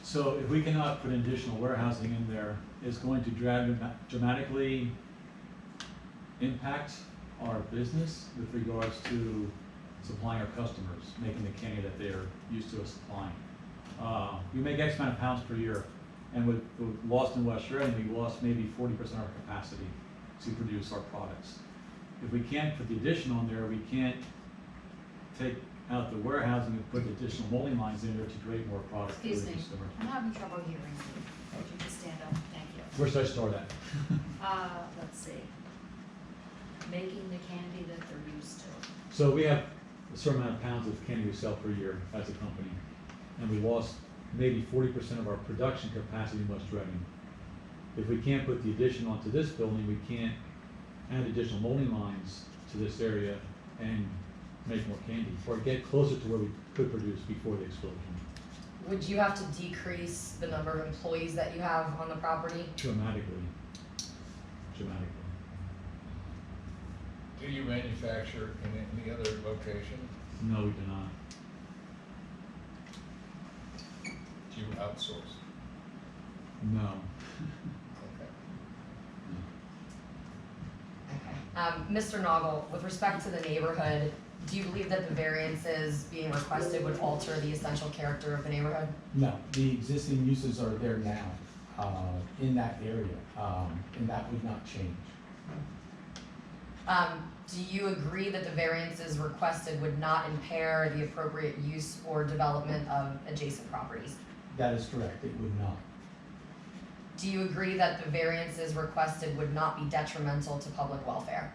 Speaker 1: So if we cannot put additional warehousing in there, it's going to dramatically impact our business with regards to supplying our customers, making the candy that they're used to us supplying. We make X amount of pounds per year, and with lost in West Reading, we lost maybe 40% of our capacity to produce our products. If we can't put the addition on there, we can't take out the warehousing and put additional molding lines in there to create more product for the
Speaker 7: Excuse me,
Speaker 1: consumer.
Speaker 7: I'm having trouble hearing you. Could you just stand up? Thank you.
Speaker 1: Where should I start at?
Speaker 7: Let's see. Making the candy that they're used to.
Speaker 1: So we have a certain amount of pounds of candy we sell per year as a company, and we lost maybe 40% of our production capacity in West Reading. If we can't put the addition onto this building, we can't add additional molding lines to this area and make more candy, or get closer to where we could produce before the explosion.
Speaker 4: Would you have to decrease the number of employees that you have on the property?
Speaker 1: Dramatically.
Speaker 2: Do you manufacture in any other location?
Speaker 1: No, we do not.
Speaker 2: Do you outsource?
Speaker 1: No.
Speaker 2: Okay.
Speaker 4: Okay. Mr. Noggle, with respect to the neighborhood, do you believe that the variances being requested would alter the essential character of the neighborhood?
Speaker 9: No, the existing uses are there now, in that area, and that would not change.
Speaker 4: Do you agree that the variances requested would not impair the appropriate use or development of adjacent properties?
Speaker 9: That is correct, it would not.
Speaker 4: Do you agree that the variances requested would not be detrimental to public welfare?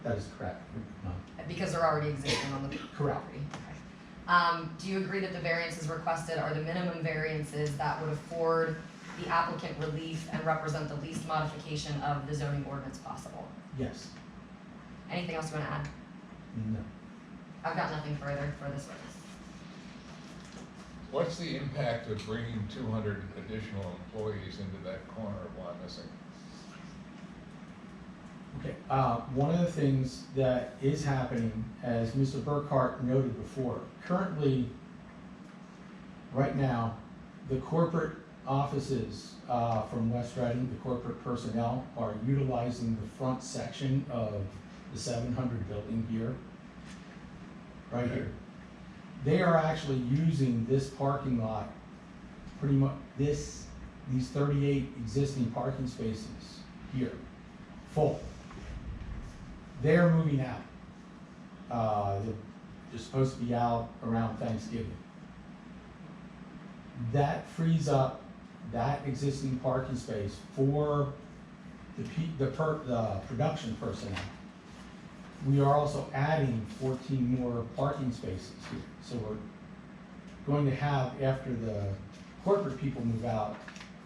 Speaker 9: That is correct, it would not.
Speaker 4: Because they're already existing on the
Speaker 9: Correct.
Speaker 4: property? Okay. Do you agree that the variances requested are the minimum variances that would afford the applicant relief and represent the least modification of the zoning ordinance possible?
Speaker 9: Yes,
Speaker 4: Anything else you want to add?
Speaker 9: no.
Speaker 4: I've got nothing further for this witness.
Speaker 2: What's the impact of bringing 200 additional employees into that corner of Wyomissing?
Speaker 9: Okay, one of the things that is happening, as Mr. Burkhart noted before, currently, right now, the corporate offices from West Reading, the corporate personnel, are utilizing the front section of the 700 building here, right here. They are actually using this parking lot, pretty much these 38 existing parking spaces here, full. They're moving out. They're supposed to be out around Thanksgiving. That frees up that existing parking space for the production personnel. We are also adding 14 more parking spaces here. So we're going to have, after the corporate people move out,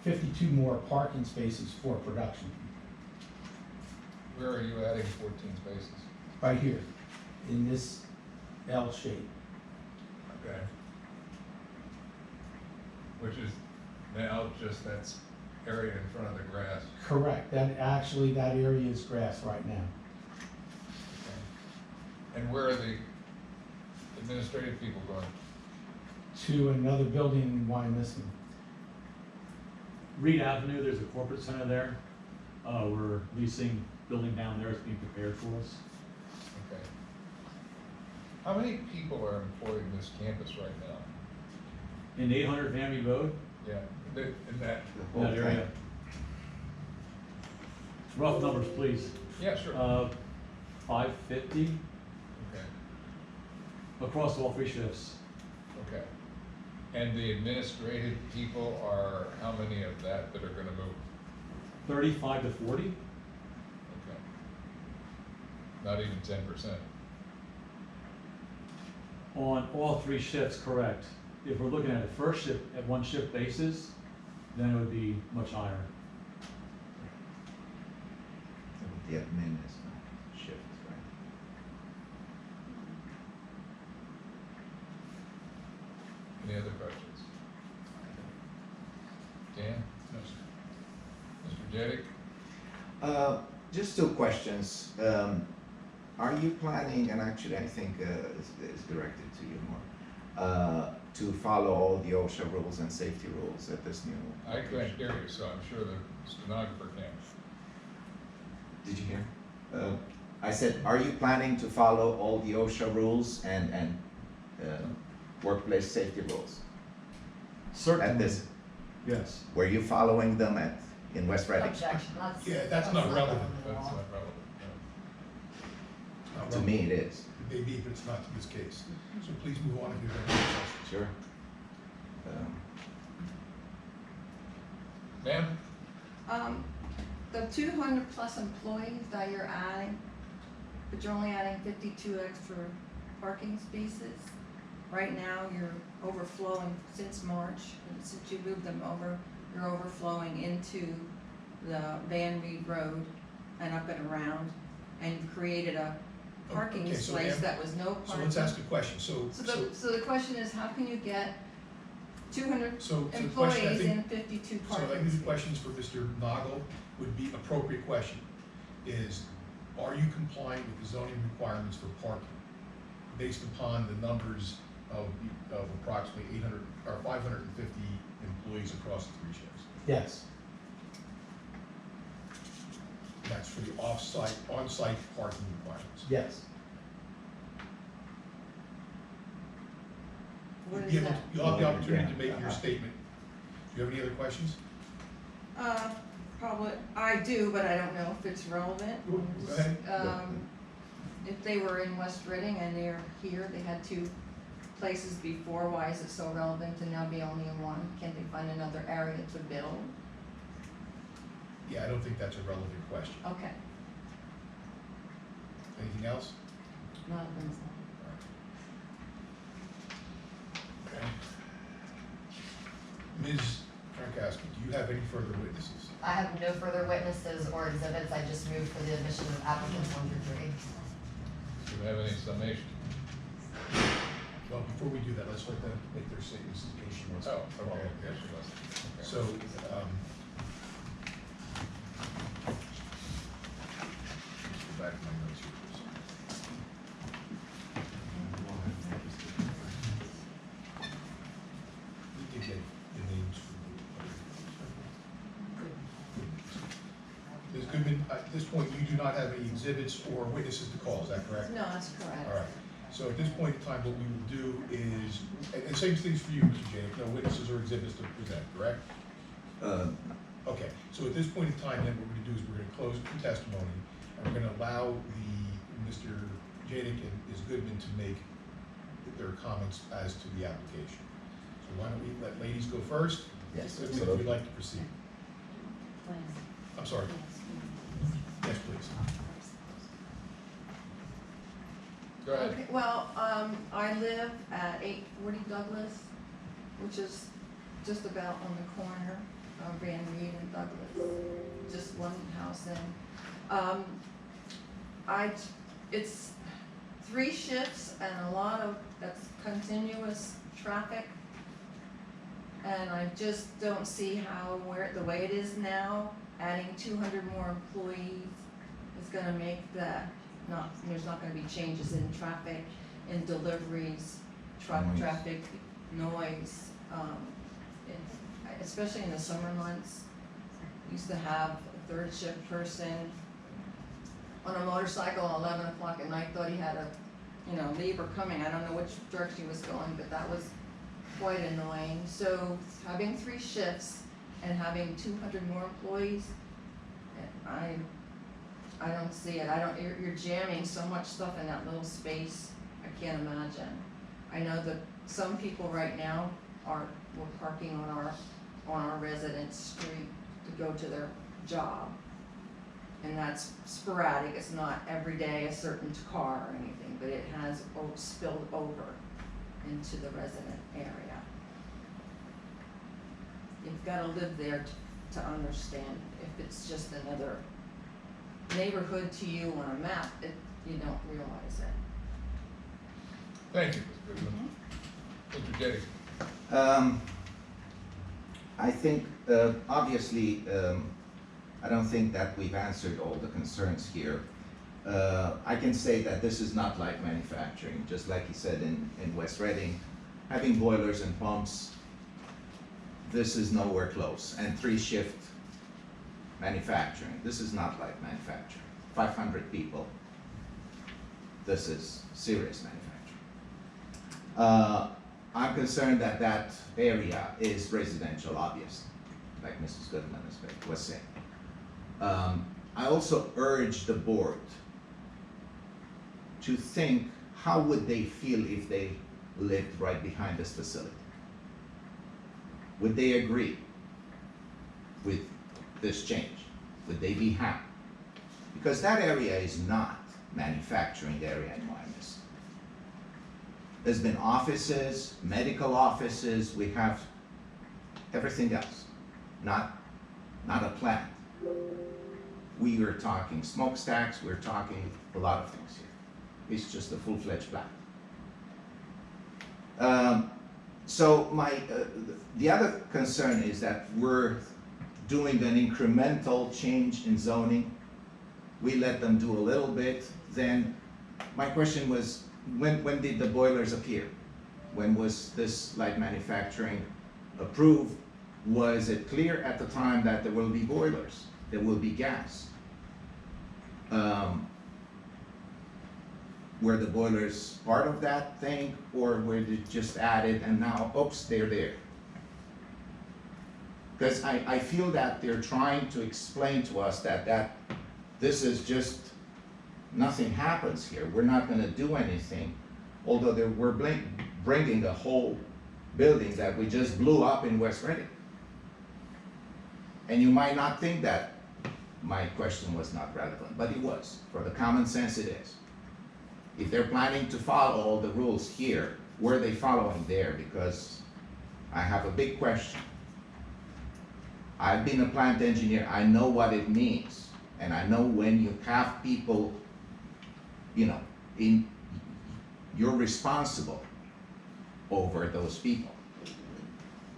Speaker 9: 52 more parking spaces for production.
Speaker 2: Where are you adding 14 spaces?
Speaker 9: Right here, in this L shape.
Speaker 2: Okay. Which is now just that area in front of the grass.
Speaker 9: Correct, that area is grass right now.
Speaker 2: And where are the administrative people going?
Speaker 9: To another building in Wyomissing.
Speaker 1: Reed Avenue, there's a corporate center there. We're leasing building down there, it's being prepared for us.
Speaker 2: Okay. How many people are employed in this campus right now?
Speaker 1: In 800 Vanby Road,
Speaker 2: Yeah, in that,
Speaker 6: The
Speaker 1: in
Speaker 6: whole
Speaker 1: that area.
Speaker 6: thing.
Speaker 1: Rough numbers, please.
Speaker 2: yeah, sure.
Speaker 1: 550
Speaker 2: Okay,
Speaker 1: across all 3 shifts.
Speaker 2: okay. And the administrative people are, how many of that are gonna move?
Speaker 1: 35 to 40.
Speaker 2: Okay. Not even 10%.
Speaker 1: On all 3 shifts, correct. If we're looking at a first shift, at 1 shift basis, then it would be much higher.
Speaker 6: The admin is not shift, right?
Speaker 2: Any other questions? Dan?
Speaker 3: No, sir.
Speaker 2: Mr. Jedick?
Speaker 6: Just 2 questions. Are you planning, and actually I think is directed to you more, to follow all the OSHA rules and safety rules at this new?
Speaker 2: I couldn't hear you, so I'm sure the stenographer can.
Speaker 6: Did you hear? I said, are you planning to follow all the OSHA rules and workplace safety rules?
Speaker 1: Certainly.
Speaker 6: At this,
Speaker 1: Yes.
Speaker 6: were you following them in West Reading?
Speaker 4: Objection, that's.
Speaker 3: Yeah, that's not relevant.
Speaker 2: That's
Speaker 4: law.
Speaker 2: not relevant, no.
Speaker 3: It's not
Speaker 6: To me, it is.
Speaker 3: It may be, but it's not to this case. So please move on if you have any questions.
Speaker 6: Sure.
Speaker 2: Ma'am?
Speaker 5: The 200 plus employees that you're adding, but you're only adding 52 extra parking spaces. Right now, you're overflowing since March, and since you moved them over, you're overflowing into the Van Reed Road and up and around, and you've created a parking
Speaker 3: Okay, so
Speaker 5: place
Speaker 3: ma'am,
Speaker 5: that was no
Speaker 3: So
Speaker 5: parking.
Speaker 3: let's ask a question. So
Speaker 5: So the question is, how can you get 200
Speaker 3: the question, I
Speaker 5: employees
Speaker 3: think,
Speaker 5: in 52
Speaker 3: so I
Speaker 5: parking
Speaker 3: think the
Speaker 5: spaces?
Speaker 3: questions for Mr. Noggle would be appropriate question, is, are you complying with the zoning requirements for parking? Based upon the numbers of approximately 800, or 550 employees across the 3 shifts?
Speaker 9: Yes,
Speaker 3: That's for the on-site parking requirements.
Speaker 9: yes.
Speaker 5: What
Speaker 3: You'll
Speaker 5: is
Speaker 3: be able
Speaker 5: that?
Speaker 3: to- You'll have the opportunity to
Speaker 6: Yeah.
Speaker 3: make your statement. Do you have any other questions?
Speaker 5: Probably, I do, but I don't know if it's relevant.
Speaker 3: Go ahead.
Speaker 5: If they were in West Reading and they're here, they had 2 places before, why is it so relevant to now be only in 1? Can't they find another area to build?
Speaker 3: Yeah, I don't think that's a relevant question.
Speaker 5: Okay.
Speaker 3: Anything else?
Speaker 5: Not
Speaker 3: Okay. Ms. Frankowski, do you have any further witnesses?
Speaker 4: I have no further witnesses or exhibits, I just moved for the admission of applicants 1 through 3.
Speaker 2: Do you have any summation?
Speaker 3: Well, before we do that, let's let them make their statements in case she wants to
Speaker 2: Oh,
Speaker 3: follow.
Speaker 2: okay, yes, you must. Okay.
Speaker 3: So, go back to my notes here for a second. We did get the names for the. Ms. Goodman, at this point, you do not have any exhibits or witnesses to call, is that correct?
Speaker 5: No, that's correct.
Speaker 3: All right, so at this point in time, what we will do is, and same things for you, Mr. Janik, no witnesses or exhibits to present, correct? Okay, so at this point in time, then what we're gonna do is we're gonna close the testimony, and we're gonna allow Mr. Janik and Ms. Goodman to make their comments as to the application. So why don't we let ladies go first?
Speaker 6: Yes,
Speaker 3: Goodman, if
Speaker 6: absolutely.
Speaker 3: you'd like to proceed. I'm sorry, yes, please.
Speaker 2: Go ahead.
Speaker 5: Okay, well, I live at 840 Douglas, which is just about on the corner of Van Reed and Douglas, just one house in. It's 3 shifts and a lot of, that's continuous traffic. And I just don't see how, the way it is now, adding 200 more employees is gonna make that, there's not gonna be changes in traffic, in deliveries, truck
Speaker 6: Noise.
Speaker 5: traffic, noise. Especially in the summer months, used to have third shift person on a motorcycle at 11 o'clock at night, thought he had a, neighbor coming. I don't know which direction he was going, but that was quite annoying. So having 3 shifts and having 200 more employees, I don't see it. You're jamming so much stuff in that little space. I can't imagine. I know that some people right now we're parking on our residence street to go to their job. And that's sporadic. It's not every day a certain car or anything, but it has spilled over into the resident area. You've got to live there to understand. If it's just another neighborhood to you on a map, you don't realize it.
Speaker 2: Thank you, Ms. Goodman. Mr. Jettie?
Speaker 6: I think, obviously, I don't think that we've answered all the concerns here. I can say that this is not like manufacturing, just like he said in West Reading. Having boilers and pumps, this is nowhere close. And 3-shift manufacturing, this is not like manufacturing. 500 people, this is serious manufacturing. I'm concerned that that area is residential, obviously, like Mrs. Goodman was saying. I also urge the board to think, how would they feel if they lived right behind this facility? Would they agree with this change? Would they be happy? Because that area is not manufacturing area in Wyomissing. There's been offices, medical offices, we have everything else, not a plant. We are talking smokestacks, we're talking a lot of things here. It's just a full-fledged plant. So the other concern is that we're doing an incremental change in zoning. We let them do a little bit, then my question was, when did the boilers appear? When was this light manufacturing approved? Was it clear at the time that there will be boilers, there will be gas? Were the boilers part of that thing, or were they just added and now, oops, they're there? Because I feel that they're trying to explain to us that this is just, nothing happens here. We're not going to do anything, although we're bringing a whole building that we just blew up in West Reading. And you might not think that my question was not relevant, but it was. For the common sense, it is. If they're planning to follow all the rules here, were they following there? Because I have a big question. I've been a plant engineer. I know what it means. And I know when you have people, you're responsible over those people.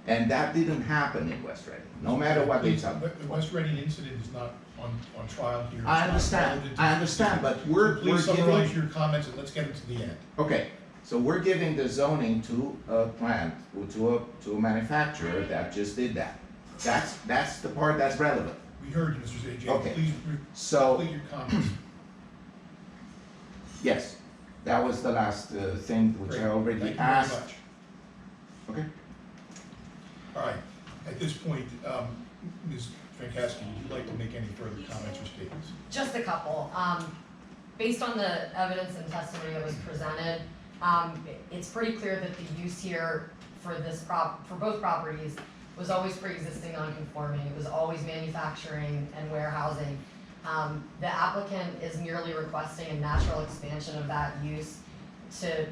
Speaker 6: And that didn't happen in West Reading, no matter what they tell me.
Speaker 3: The West Reading incident is not on trial here.
Speaker 6: I understand, but we're
Speaker 3: Please summarize
Speaker 6: giving,
Speaker 3: your comments and let's get them to the end.
Speaker 6: okay, so we're giving the zoning to a plant, to a manufacturer that just did that. That's the part that's relevant.
Speaker 3: We heard you, Mr. J.
Speaker 6: Okay.
Speaker 3: Please
Speaker 6: So,
Speaker 3: complete your comments.
Speaker 6: yes, that was the last thing which
Speaker 3: Great.
Speaker 6: I already
Speaker 3: Thank you very
Speaker 6: asked.
Speaker 3: much.
Speaker 6: Okay.
Speaker 3: All right, at this point, Ms. Frankowski, would you like to make any further comments or statements?
Speaker 4: Just a couple. Based on the evidence and testimony that was presented, it's pretty clear that the use here for both properties was always pre-existing non-conforming. It was always manufacturing and warehousing. The applicant is merely requesting a natural expansion of that use to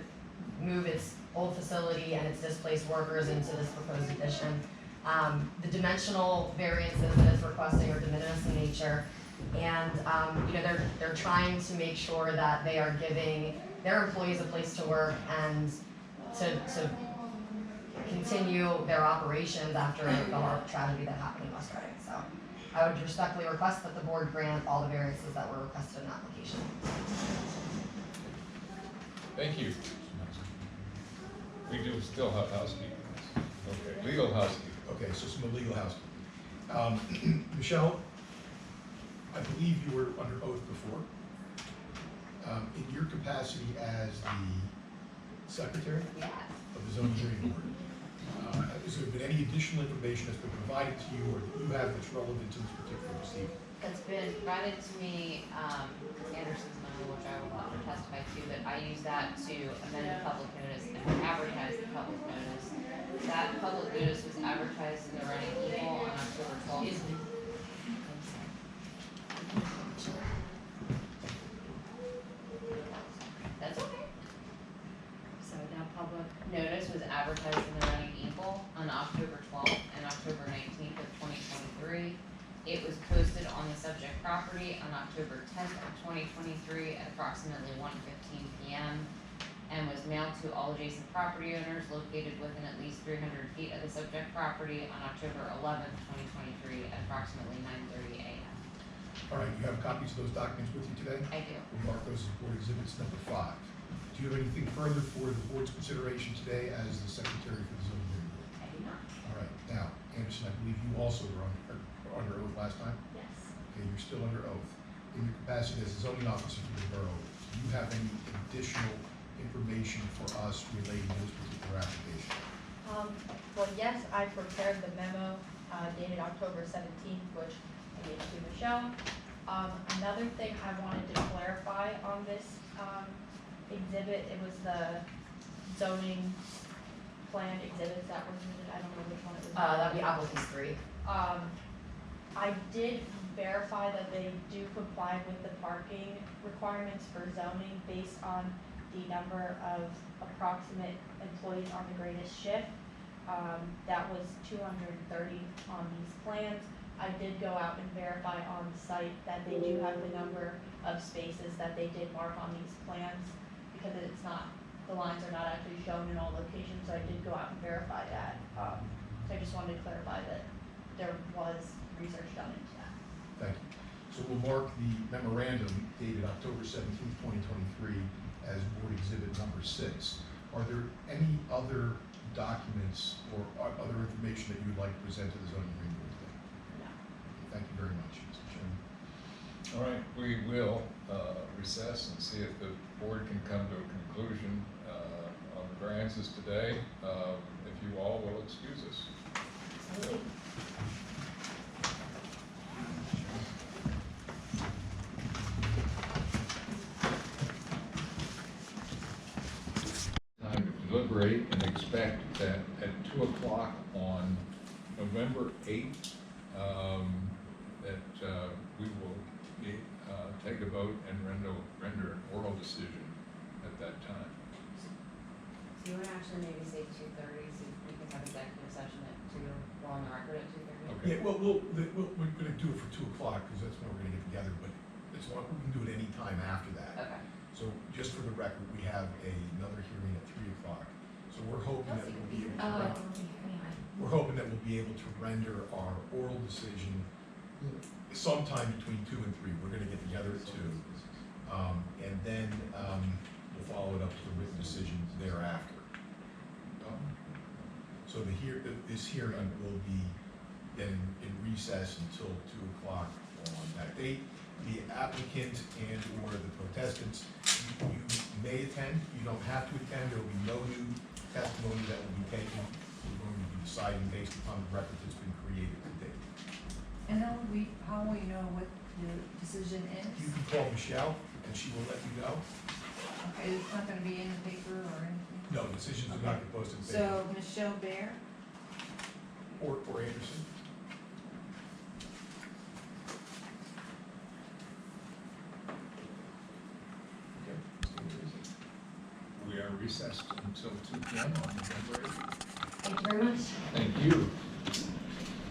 Speaker 4: move its old facility and its displaced workers into this proposed addition. The dimensional variances that it's requesting are de minimis in nature, and they're trying to make sure that they are giving their employees a place to work and to continue their operations after the horrible tragedy that happened in West Reading. So I would respectfully request that the board grant all the variances that were requested in the application.
Speaker 2: Thank you. We do still have housekeeping. Okay, legal housekeeping.
Speaker 3: Okay, so some legal housekeeping. Michelle, I believe you were under oath before. In your capacity as the secretary
Speaker 7: Yes.
Speaker 3: of the zoning hearing board, has there been any additional information that's been provided to you or that you have that's relevant to this particular proceeding?
Speaker 7: That's been provided to me, Anderson's memo, which I will not testify to, but I use that to amend the public notice and advertise the public notice. That public notice was advertised in the Running Eagle on October 12th. That's okay. So that public notice was advertised in the Running Eagle on October 12th and October 19th of 2023. It was posted on the subject property on October 10th of 2023 at approximately 1:15 p.m. and was mailed to all adjacent property owners located within at least 300 feet of the subject property on October 11th, 2023 at approximately 9:30 a.m.
Speaker 3: All right, you have copies of those documents with you today?
Speaker 7: I do.
Speaker 3: We'll mark those as board exhibits number 5. Do you have anything further for the board's consideration today as the secretary for the zoning hearing board?
Speaker 7: I do not.
Speaker 3: All right, now, Anderson, I believe you also were under oath last time?
Speaker 7: Yes.
Speaker 3: Okay, you're still under oath. In your capacity as a zoning officer for the borough, do you have any additional information for us relating to this particular application?
Speaker 10: Well, yes, I prepared the memo dated October 17th, which I gave to Michelle. Another thing I wanted to clarify on this exhibit, it was the zoning plan exhibits that were submitted. I don't know which one it was.
Speaker 4: That'd be applicant 3.
Speaker 10: I did verify that they do comply with the parking requirements for zoning based on the number of approximate employees on the greatest shift. That was 230 on these plans. I did go out and verify on site that they do have the number of spaces that they did mark on these plans, because it's not, the lines are not actually shown in all locations, so I did go out and verify that. So I just wanted to clarify that there was research done into that.
Speaker 3: Thank you. So we'll mark the memorandum dated October 17th, 2023 as board exhibit number 6. Are there any other documents or other information that you would like to present to the zoning hearing board today?
Speaker 10: No.
Speaker 3: Thank you very much, Mr. Chairman.
Speaker 2: All right, we will recess and see if the board can come to a conclusion on the variances today. If you all will excuse us. Time to deliberate and expect that at 2 o'clock on November 8th, that we will take a vote and render an oral decision at that time.
Speaker 7: So you want to actually maybe say 2:30, so we can have executive session at 2, go on the record at 2:30?
Speaker 2: Okay.
Speaker 3: Yeah, well, we're going to do it for 2 o'clock because that's when we're going to get together, but it's not, we can do it any time after that.
Speaker 7: Okay.
Speaker 3: So just for the record, we have another hearing at 3 o'clock. So we're hoping that we'll be able to,
Speaker 7: Anyway.
Speaker 3: we're hoping that we'll be able to render our oral decision sometime between 2 and 3. We're going to get together at 2. And then we'll follow it up to the written decision thereafter. So this hearing will be then in recess until 2 o'clock on that date. The applicant and or the protestants, you may attend, you don't have to attend, there will be no new testimony that will be taken. We're going to be deciding based upon the record that's been created to date.
Speaker 5: And how will you know what the decision is?
Speaker 3: You can call Michelle and she will let you know.
Speaker 5: Okay, it's not gonna be in the paper or anything?
Speaker 3: No, decisions are not posted in
Speaker 5: So
Speaker 3: paper.
Speaker 5: Michelle Bear,
Speaker 3: Or Anderson. Okay, stay in recess.
Speaker 2: We are recessed until 2 p.m. on November 8th.
Speaker 4: Thank you very much.
Speaker 2: Thank you.